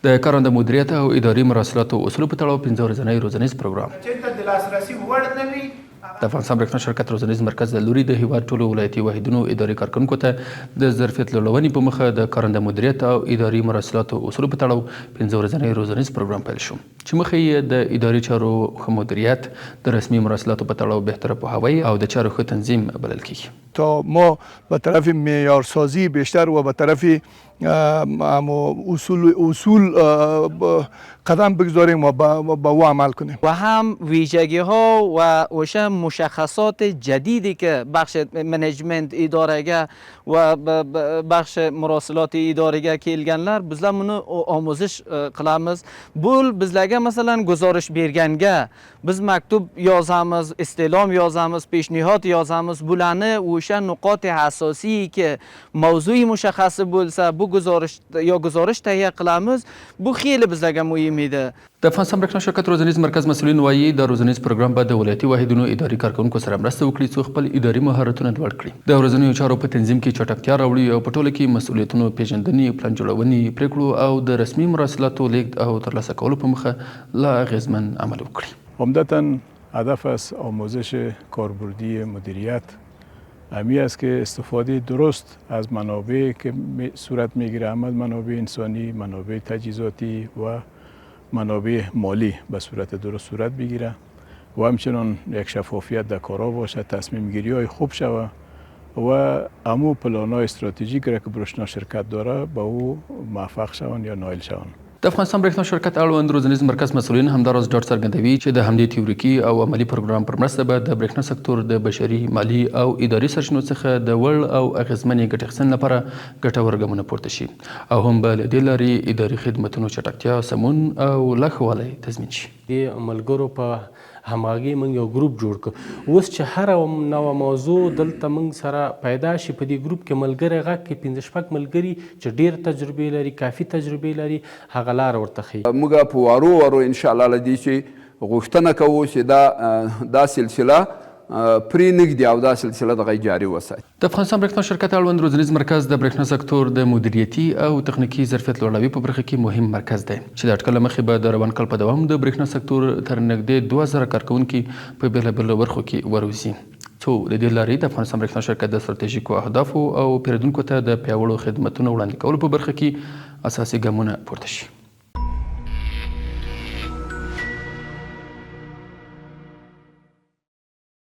د کارنده مدیریت او اداري مراسلاتو اصولو په تړاو 15 ورځنی روزنیز پروګرام چې د لاسرسي وړ نه وي. د افغانستان برېښنا شرکت روزنیز مرکز له لوري د هیواد ټولو ولایتي واحدونو اداري کارکوونکو ته د ظرفیت لوړونې په مخه د کارنده مدیریت او اداري مراسلاتو اصولو په تړاو 15 ورځنی روزنیز پروګرام پیل شو چې مخه یې د اداري چارو ښه مدیریت، د رسمي مراسلاتو په تړاو بهتره پوهاوی او د چارو ښه تنظیم بلل کیږي. تا ما به طرف معیارسازی بیشتر و به طرف اصول قدم بگذاریم و به او عمل کنیم و هم ویژگی ها و مشخصات جدیدی که بخش منیجمنت ادارهگه و بخش مراسلات ادارهگه که ایلگنلر bizlar buni آموزش qilamiz. bizlarga masalan guzarish berganga biz maktub yozamiz, isti'lom yozamiz, peshnihod yozamiz. bularni o'sha nuqot asosiy که mavzui mushaxxasi bo'lsa bu guzarish تهیه qilamiz. bu خیلی bizlarga muhim edi. د افغانستان برېښنا شرکت روزنیز مرکز مسؤلین وایي د روزنیز پروګرام به د ولایتي واحدونو اداري کارکوونکو سره مرسته وکړي څو خپل اداري مهارتونه لوړ کړي، د ورځنیو چارو په تنظیم کې چټکتیا راوړي او په ټوله کې مسؤلیتونو پیژندنې، پلان جوړونې، پریکړو او د رسمي مراسلاتو لیږد او ترلاسه کولو په مخه لا اغیزمن عمل وکړي. عمدتاً هدف از آموزش کاربردی مدیریت همی است که استفاده درست از منابع که صورت میگیره، منابع انسانی، منابع تجهیزاتی و منابع مالی به صورت درست صورت بگیره و همچنان یک شفافیت در کارها باشه، تصمیم گیری های خوب شوه و امو پلان های استراتژیک که برېښنا شرکت داره به او موفق شون یا نایل شون. د افغانستان برېښنا شرکت اړوند روزنیز مرکز مسؤلین همداراز ډاډ څرګندوي چې د همدې تیوریکي او عملي پروګرام پر مرسته به د برېښنا سکتور د بشري، مالي او اداري سرچینو څخه د وړ او اغیزمنې ګټې اخیستنې لپاره ګټور ګامونه پورته شي او هم به له دې لارې اداري خدمتونو چټکتیا، سمون او لا ښه والی تضمین شي. د ملګرو په همغږي موږ یو ګروپ جوړ کړو. اوس چې هر نوه موضوع دلته موږ سره پیدا شي په دې ګروپ کې ملګری غږ کې 15 ملګري چې ډېر تجربې لري، کافي تجربې لري، هغه لار ورته ښیي. موږ په وارو انشاءالله له دې چې غوښتنه کوو چې دا سلسله پرې نږدې او دا سلسله دغه جاري وساتي. د افغانستان برېښنا شرکت اړوند روزنیز مرکز د برېښنا سکتور د مدیریتي او تخنیکي ظرفیت لوړوي په برخه کې مهم مرکز دی چې د اټکل مخې به د روان کال په دوام د برېښنا سکتور تر نږدې 2000 کارکوونکي په بېلابېلو برخو کې وروزي، څو د دې لارې د افغانستان برېښنا شرکت د ستراتیژیکو اهدافو او پیرودونکو ته د پیاوړو خدمتونو وړاندې کولو په برخه کې اساسي ګامونه پورته شي.